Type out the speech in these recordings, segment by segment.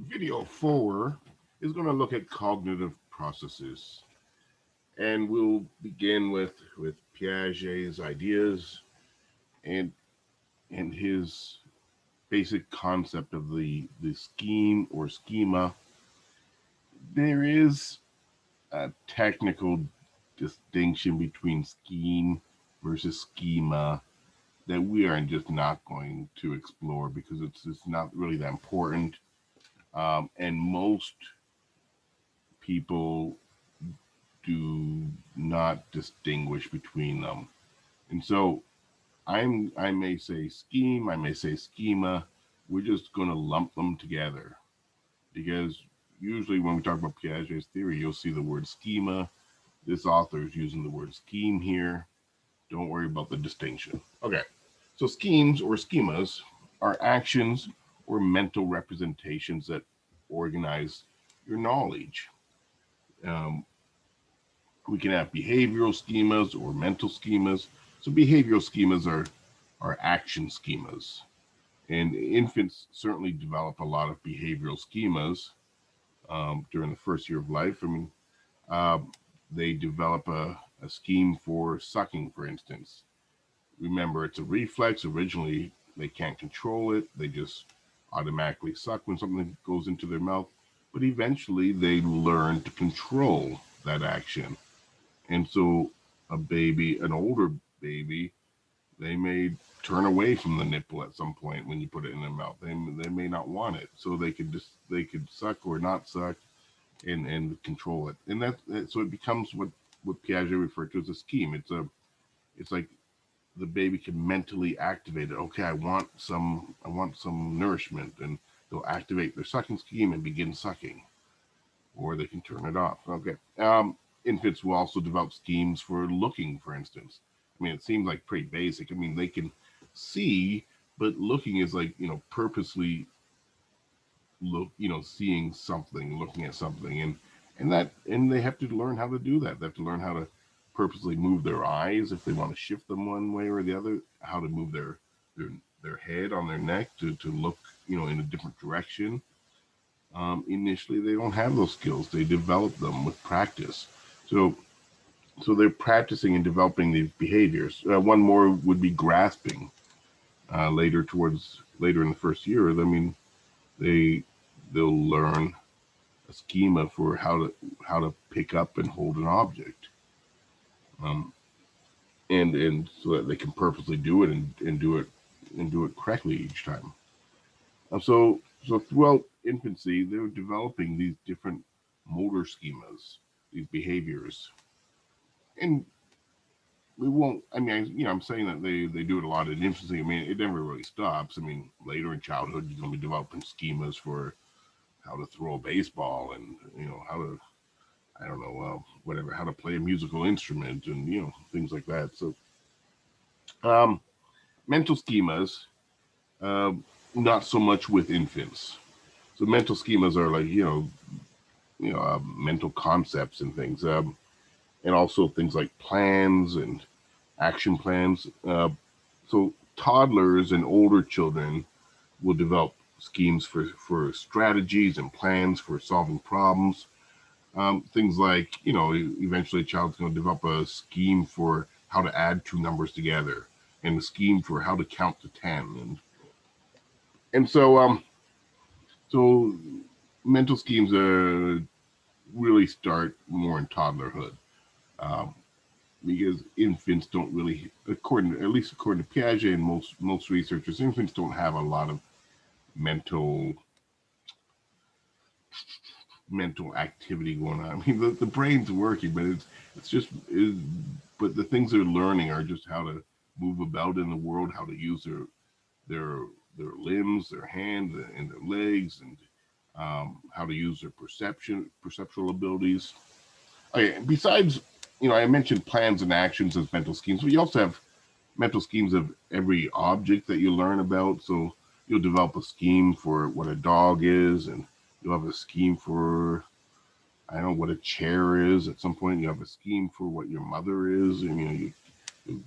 Video 4 is going to look at cognitive processes, and we'll begin with Piaget's ideas and his basic concept of the scheme or schema. There is a technical distinction between scheme versus schema that we are just not going to explore because it's not really that important. And most people do not distinguish between them. And so I may say scheme, I may say schema. We're just going to lump them together because usually when we talk about Piaget's theory, you'll see the word schema. This author is using the word scheme here. Don't worry about the distinction. Okay, so schemes or schemas are actions or mental representations that organize your knowledge. Um, we can have behavioral schemas or mental schemas. So behavioral schemas are action schemas. And infants certainly develop a lot of behavioral schemas during the first year of life. I mean, um, they develop a scheme for sucking, for instance. Remember, it's a reflex. Originally, they can't control it. They just automatically suck when something goes into their mouth. But eventually, they learn to control that action. And so, an older baby, they may turn away from the nipple at some point when you put it in their mouth. They may not want it, so they could suck or not suck and control it. And so it becomes what Piaget referred to as a scheme. It's like the baby can mentally activate it. Okay, I want some nourishment, and they'll activate their sucking scheme and begin sucking, or they can turn it off. Okay. Infants will also develop schemes for looking, for instance. I mean, it seems like pretty basic. I mean, they can see, but looking is like, purposely seeing something, looking at something, and they have to learn how to do that. They have to learn how to purposely move their eyes if they want to shift them one way or the other, how to move their their head on their neck to look, in a different direction. Initially, they don't have those skills. They develop them with practice. So, so they're practicing and developing these behaviors. One more would be grasping. Later in the first year, I mean, they they'll learn a schema for how to pick up and hold an object, um, and so that they can purposely do it and do it correctly each time. So throughout infancy, they're developing these different motor schemas, these behaviors, and we won't. I mean, I'm saying that they do it a lot in infancy. I mean, it never really stops. I mean, later in childhood, you're going to be developing schemas for how to throw a baseball and how to I don't know whatever how to play a musical instrument and things like that. So um, mental schemas, uh, not so much with infants. So mental schemas are like mental concepts and things, and also things like plans and action plans. So toddlers and older children will develop schemes for strategies and plans for solving problems. Things like, eventually a child's going to develop a scheme for how to add two numbers together and a scheme for how to count to 10. And so mental schemes really start more in toddlerhood. Um, because infants don't really, at least according to Piaget and most researchers, infants don't have a lot of mental mental activity going on. I mean, the brain's working, but but the things they're learning are just how to move about in the world, how to use their their limbs, their hands, and their legs, and how to use their perceptual abilities. Okay, besides, I mentioned plans and actions as mental schemes, but you also have mental schemes of every object that you learn about. So you'll develop a scheme for what a dog is, and you'll have a scheme for I don't know what a chair is. At some point, you have a scheme for what your mother is, and you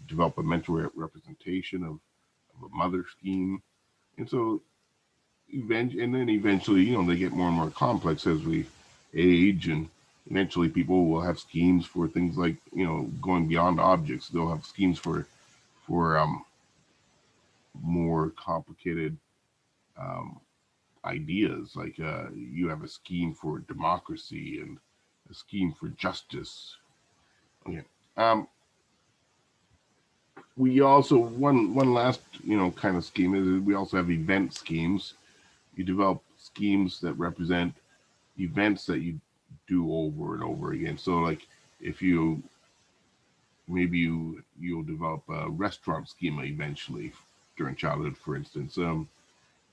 develop a mental representation of a mother scheme. And so and then eventually, they get more and more complex as we age, and eventually people will have schemes for things like, going beyond objects. They'll have schemes for more complicated um, ideas. Like you have a scheme for democracy and a scheme for justice. Okay. Um, we also one last kind of scheme is we also have event schemes. You develop schemes that represent events that you do over and over again. So like if you maybe you'll develop a restaurant schema eventually during childhood, for instance.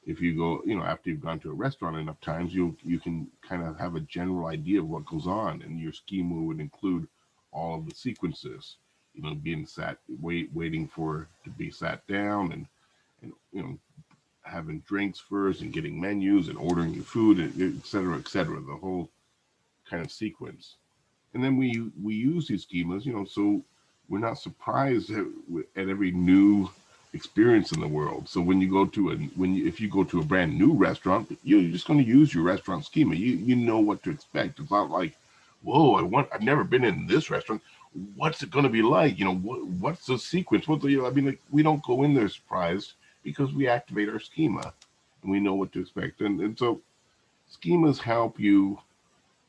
If you go, after you've gone to a restaurant enough times, you can kind of have a general idea of what goes on, and your schema would include all of the sequences. Being waiting for to be sat down, and having drinks first, and getting menus, and ordering your food, and et cetera, et cetera. The whole kind of sequence. And then we use these schemas, so we're not surprised at every new experience in the world. So when you go to if you go to a brand new restaurant, you're just going to use your restaurant schema. You know what to expect. It's not like, whoa, I've never been in this restaurant. What's it going to be like? What's the sequence? I mean, like, we don't go in there surprised because we activate our schema and we know what to expect. And so schemas help you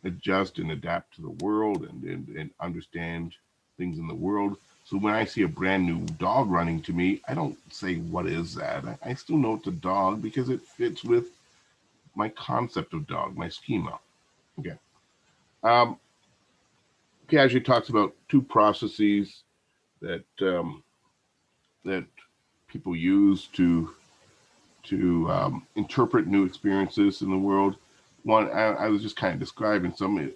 adjust and adapt to the world, and understand things in the world. So when I see a brand new dog running to me, I don't say, what is that? I still know it's a dog because it fits with my concept of dog, my schema. Okay. Um, Piaget talks about two processes that that people use to interpret new experiences in the world. One, I was just kind of describing some.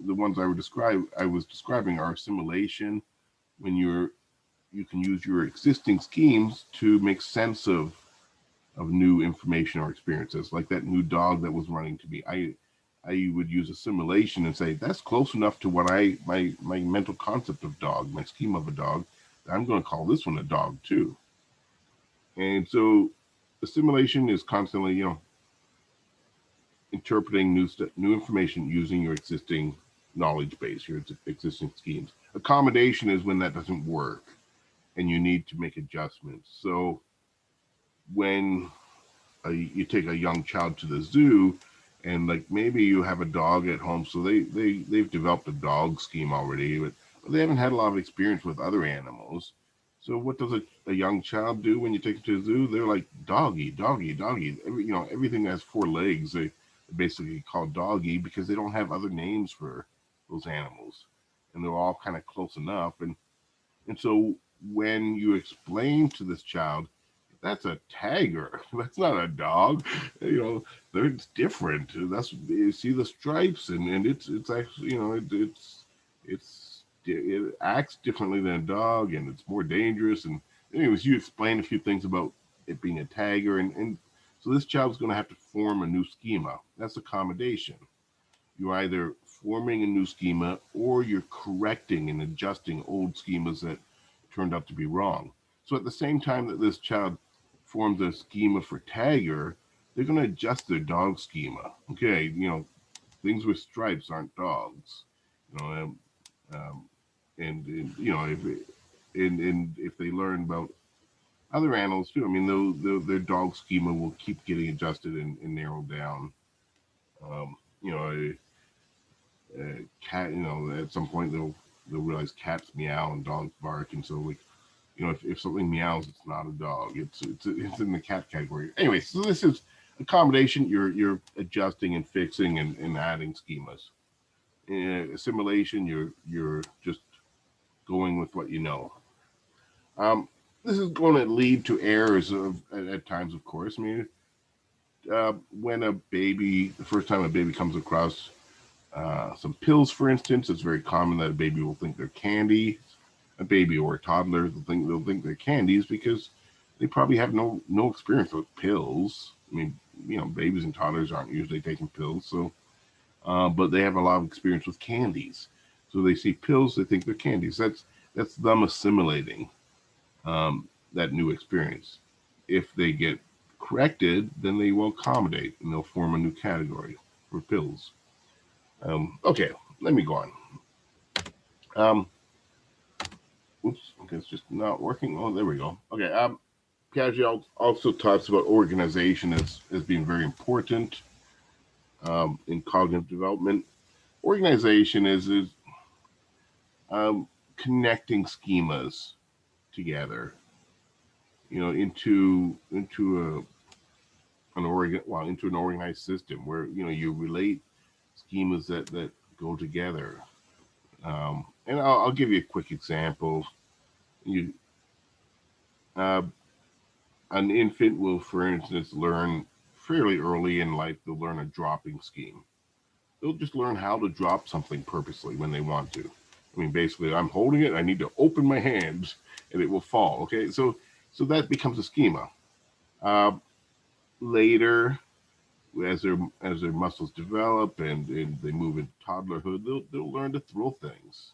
The ones I was describing are assimilation, when you can use your existing schemes to make sense of new information or experiences. Like that new dog that was running to me, I would use assimilation and say that's close enough to what my mental concept of dog, my scheme of a dog. I'm going to call this one a dog too. And so assimilation is constantly, interpreting new information using your existing knowledge base, your existing schemes. Accommodation is when that doesn't work and you need to make adjustments. So when you take a young child to the zoo, and like maybe you have a dog at home, so they've developed a dog scheme already, but they haven't had a lot of experience with other animals. So what does a young child do when you take them to the zoo? They're like, doggy, doggy, doggy. Everything that has four legs, they basically call doggy because they don't have other names for those animals, and they're all kind of close enough. And so when you explain to this child, that's a tiger, that's not a dog, they're different. That's, you see the stripes, and it's actually, it acts differently than a dog, and it's more dangerous. And anyways, you explain a few things about it being a tiger, and so this child's going to have to form a new schema. That's accommodation. You're either forming a new schema or you're correcting and adjusting old schemas that turned out to be wrong. So at the same time that this child forms a schema for tiger, they're going to adjust their dog schema. Okay, things with stripes aren't dogs. You know, um, and if they learn about other animals too, I mean, their dog schema will keep getting adjusted and narrowed down. Um, you know, cat, at some point they'll realize cats meow and dogs bark, and so like, if something meows, it's not a dog. It's in the cat category. Anyway, so this is accommodation. You're adjusting and fixing and adding schemas. Assimilation, you're just going with what you know. This is going to lead to errors at times, of course. I mean, when the first time a baby comes across some pills, for instance, it's very common that a baby will think they're candy. A baby or a toddler, they'll think they're candies because they probably have no experience with pills. I mean, babies and toddlers aren't usually taking pills, so but they have a lot of experience with candies. So they see pills, they think they're candies. That's them assimilating that new experience. If they get corrected, then they will accommodate and they'll form a new category for pills. Okay, let me go on. Um, oops, okay, it's just not working. Oh, there we go. Okay, Piaget also talks about organization as being very important in cognitive development. Organization is um, connecting schemas together, into into an organized system where you relate schemas that go together. And I'll give you a quick example. You uh, an infant will, for instance, learn fairly early in life. They'll learn a dropping scheme. They'll just learn how to drop something purposely when they want to. I mean, basically, I'm holding it. I need to open my hands, and it will fall. Okay, so that becomes a schema. Uh, Later, as their muscles develop and they move into toddlerhood, they'll learn to throw things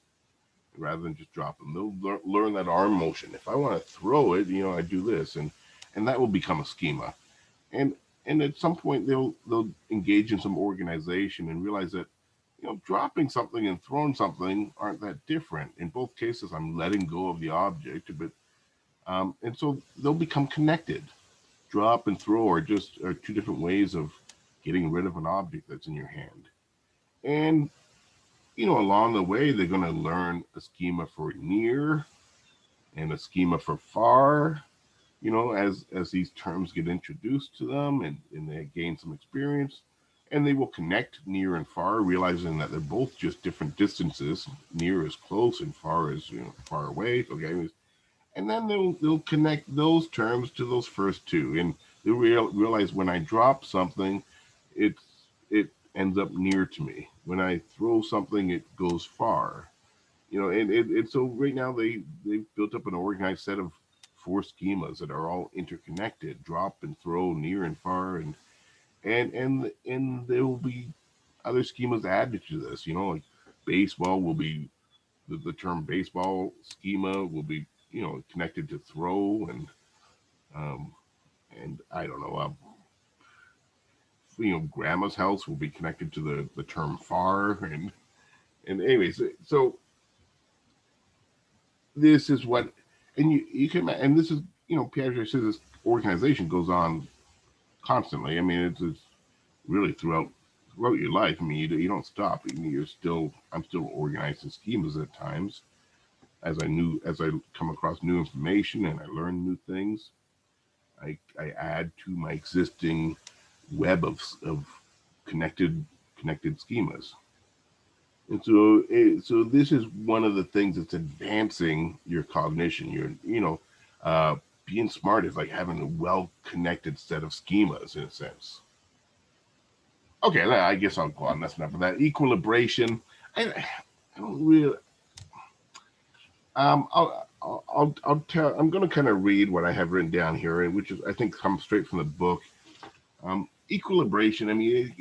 rather than just drop them. They'll learn that arm motion. If I want to throw it, I do this, and that will become a schema. And and at some point they'll engage in some organization and realize that dropping something and throwing something aren't that different. In both cases, I'm letting go of the object, but and so they'll become connected. Drop and throw are two different ways of getting rid of an object that's in your hand. And along the way, they're going to learn a schema for near and a schema for far. As these terms get introduced to them and they gain some experience, and they will connect near and far, realizing that they're both just different distances. Near is close and far is far away. Okay, and then they'll connect those terms to those first two, and they'll realize when I drop something, it ends up near to me. When I throw something, it goes far. And so right now they've built up an organized set of four schemas that are all interconnected: drop and throw, near and far, and there will be other schemas added to this. Like baseball will be the term baseball schema will be connected to throw, um, and I don't know. Grandma's house will be connected to the term far, and anyways, so this is what, and you can, and this is Piaget says this organization goes on constantly. I mean, it's really throughout your life. I mean, you don't stop. I mean, I'm still organizing schemas at times as I come across new information and I learn new things. I add to my existing web of connected connected schemas. And so this is one of the things that's advancing your cognition. Uh, being smart is like having a well connected set of schemas in a sense. Okay, I guess I'll go on. That's enough of that. Equilibration. I don't really. I'll tell. I'm going to kind of read what I have written down here, which is I think comes straight from the book. Equilibration. I mean,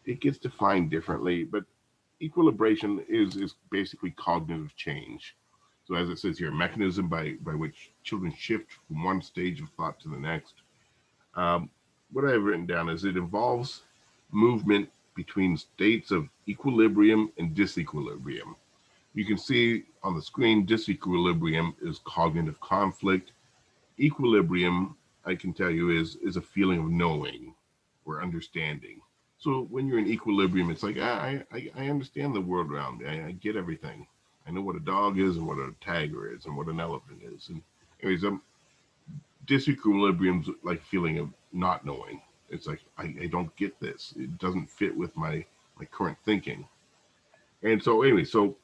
it gets defined differently, but equilibration is basically cognitive change. So as it says here, a mechanism by which children shift from one stage of thought to the next. Um, what I have written down is it involves movement between states of equilibrium and disequilibrium. You can see on the screen, disequilibrium is cognitive conflict. Equilibrium, I can tell you, is a feeling of knowing or understanding. So when you're in equilibrium, it's like I understand the world around me. I get everything. I know what a dog is and what a tiger is and what an elephant is. And anyways, disequilibrium's like feeling of not knowing. It's like I don't get this. It doesn't fit with my current thinking. And so anyway, so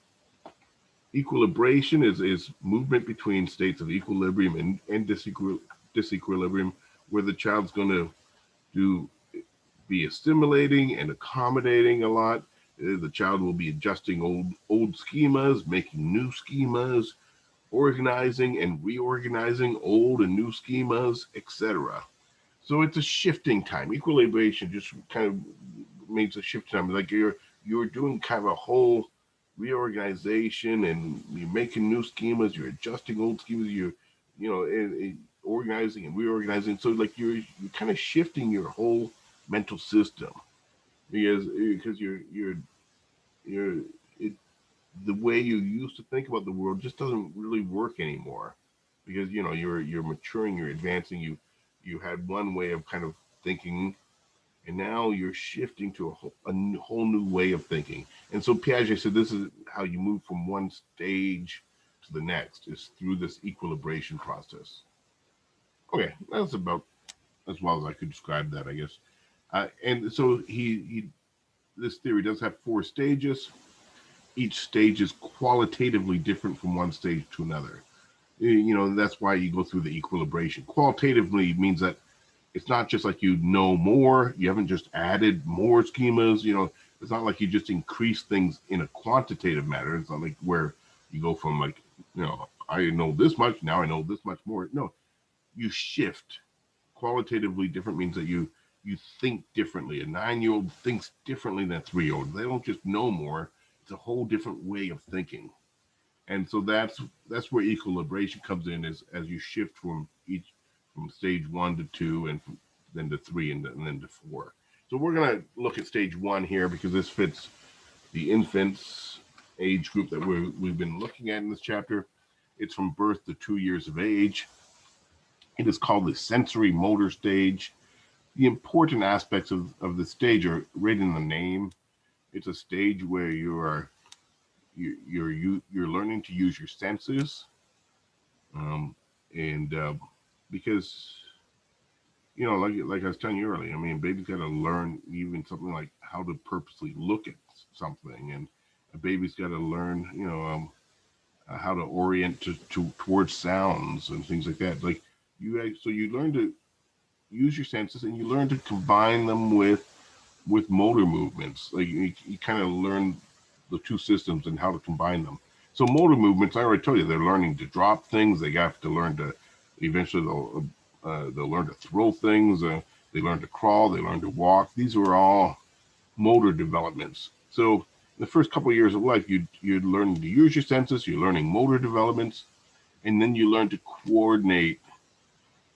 equilibration is movement between states of equilibrium and disequilibrium, where the child's going to do be assimilating and accommodating a lot. The child will be adjusting old schemas, making new schemas, organizing and reorganizing old and new schemas, etc. So it's a shifting time. Equilibration just kind of means a shift time. Like you're doing kind of a whole reorganization and you're making new schemas, you're adjusting old schemas, you're organizing and reorganizing. So like you're kind of shifting your whole mental system because you're it, the way you used to think about the world just doesn't really work anymore because you're maturing, you're advancing. You had one way of kind of thinking, and now you're shifting to a whole new way of thinking. And so Piaget said this is how you move from one stage to the next, is through this equilibration process. Okay, that's about as well as I could describe that, I guess. And so he this theory does have 4 stages. Each stage is qualitatively different from one stage to another. That's why you go through the equilibration. Qualitatively means that it's not just like you know more. You haven't just added more schemas. It's not like you just increase things in a quantitative matter. It's not like where you go from like, I know this much, now I know this much more. No, you shift. Qualitatively different means that you think differently. A 9-year-old thinks differently than a 3-year-old. They don't just know more. It's a whole different way of thinking. And so that's where equilibration comes in, as you shift from stage 1 to 2 and then to 3 and then to 4. So we're going to look at stage 1 here because this fits the infants age group that we've been looking at in this chapter. It's from birth to 2 years of age. It is called the sensory motor stage. The important aspects of the stage are right in the name. It's a stage where you're learning to use your senses, and because like I was telling you earlier, I mean, baby's got to learn even something like how to purposely look at something, and a baby's got to learn how to orient towards sounds and things like that. Like you learn to use your senses, and you learn to combine them with motor movements. Like you kind of learn the 2 systems and how to combine them. So motor movements, I already told you, they're learning to drop things. They have to learn to eventually they'll learn to throw things. They learn to crawl. They learn to walk. These are all motor developments. So the first couple of years of life, you're learning to use your senses. You're learning motor developments, and then you learn to coordinate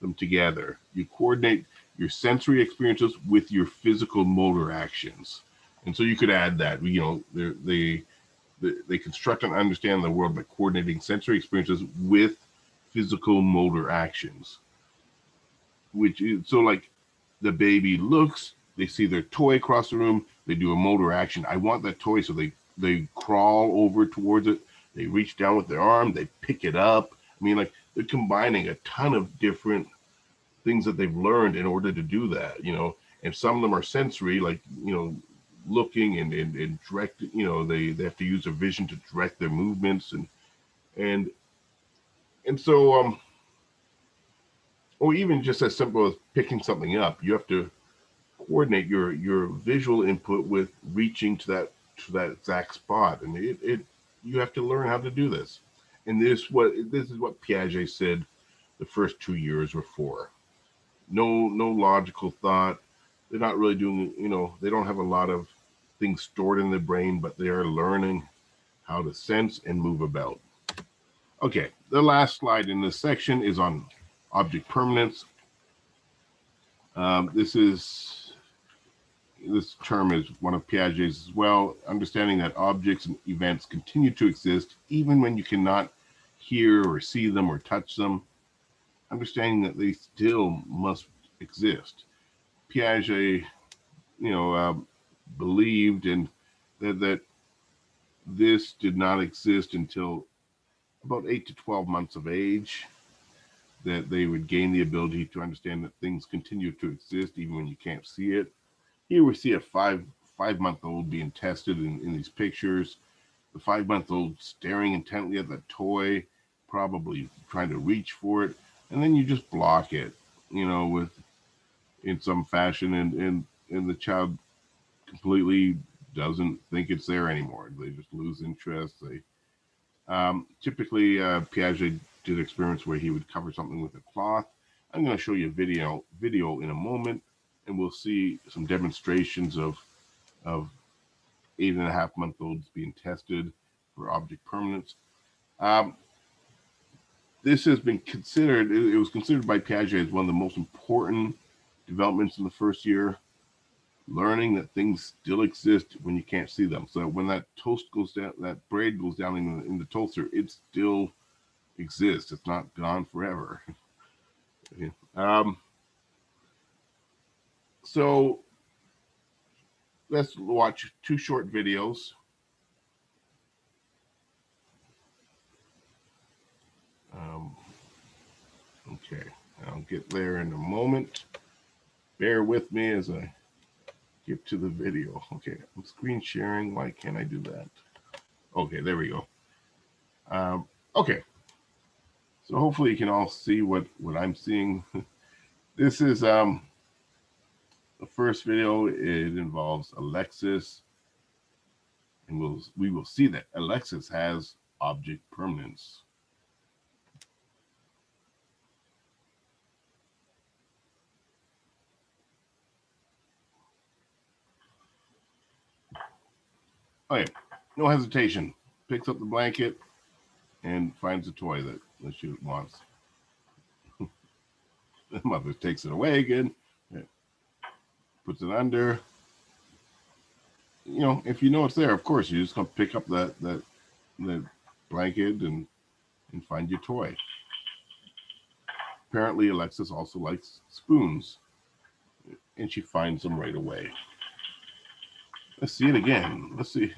them together. You coordinate your sensory experiences with your physical motor actions. And so you could add that, they construct and understand the world by coordinating sensory experiences with physical motor actions. Which is, so like the baby looks, they see their toy across the room, they do a motor action. I want that toy, so they crawl over towards it, they reach down with their arm, they pick it up. I mean, like they're combining a ton of different things that they've learned in order to do that, and some of them are sensory, like, looking and direct, they have to use their vision to direct their movements and so or even just as simple as picking something up, you have to coordinate your visual input with reaching to that exact spot, and it you have to learn how to do this. And this is what Piaget said the first 2 years were for. No logical thought. They're not really doing, they don't have a lot of things stored in their brain, but they are learning how to sense and move about. Okay, the last slide in this section is on object permanence. This term is one of Piaget's as well. Understanding that objects and events continue to exist even when you cannot hear or see them or touch them. Understanding that they still must exist. Piaget, believed in that this did not exist until about 8 to 12 months of age, that they would gain the ability to understand that things continue to exist even when you can't see it. Here we see a five-month-old being tested in these pictures. The 5-month-old staring intently at the toy, probably trying to reach for it, and then you just block it, in some fashion, and the child completely doesn't think it's there anymore. They just lose interest. They typically Piaget did experiments where he would cover something with a cloth. I'm going to show you a video in a moment, and we'll see some demonstrations of 8.5-month-olds being tested for object permanence. this has been considered, it was considered by Piaget as one of the most important developments in the first year, learning that things still exist when you can't see them. So when that toast goes down, that bread goes down in the toaster, it still exists. It's not gone forever. So let's watch 2 short videos. Okay, I'll get there in a moment. Bear with me as I get to the video. Okay, I'm screen sharing. Why can't I do that? Okay, there we go. Okay, so hopefully you can all see what I'm seeing. This is the first video. It involves Alexis, and we will see that Alexis has object permanence. Okay, no hesitation. Picks up the blanket and finds a toy that she wants. The mother takes it away again, puts it under. You know, if you know it's there, of course, you're just gonna pick up that blanket and find your toy. Apparently, Alexis also likes spoons, and she finds them right away. Let's see it again. Let's see.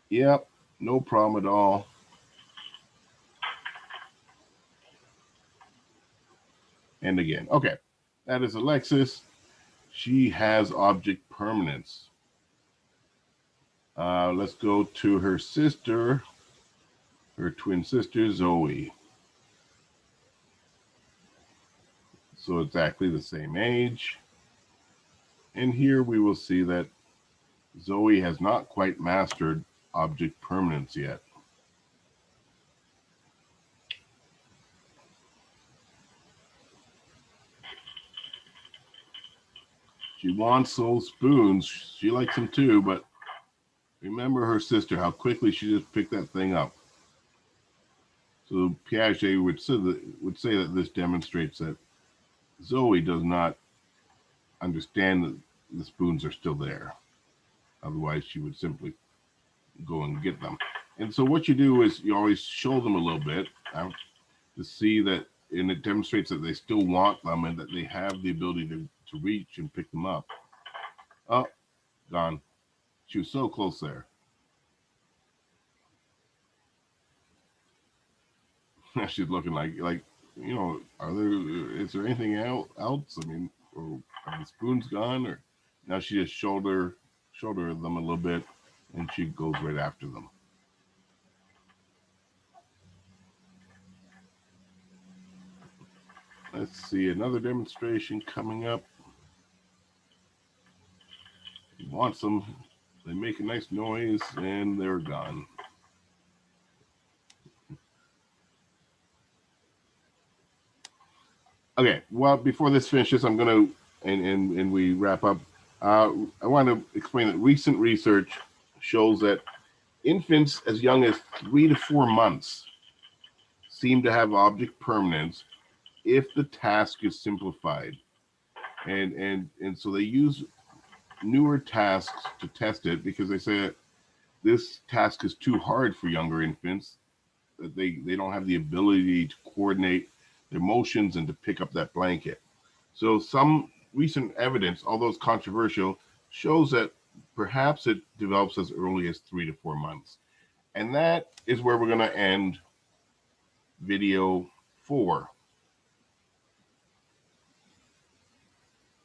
Yep, no problem at all. And again, okay, that is Alexis. She has object permanence. Let's go to her sister, her twin sister, Zoe. So exactly the same age. And here we will see that Zoe has not quite mastered object permanence yet. She wants those spoons. She likes them too, but remember her sister, how quickly she just picked that thing up. So Piaget would say that this demonstrates that Zoe does not understand that the spoons are still there. Otherwise, she would simply go and get them. And so what you do is you always show them a little bit to see that, and it demonstrates that they still want them and that they have the ability to reach and pick them up. Oh, gone. She was so close there. She's looking like you know, is there anything else? I mean, or are the spoons gone? Or now she just shoulder them a little bit, and she goes right after them. Let's see another demonstration coming up. He wants them. They make a nice noise, and they're gone. Okay, well, before this finishes, I'm going to, and we wrap up, I want to explain that recent research shows that infants as young as 3 to 4 months seem to have object permanence if the task is simplified. And so they use newer tasks to test it because they say that this task is too hard for younger infants, that they don't have the ability to coordinate their motions and to pick up that blanket. So some recent evidence, although it's controversial, shows that perhaps it develops as early as 3 to 4 months. And that is where we're going to end video 4.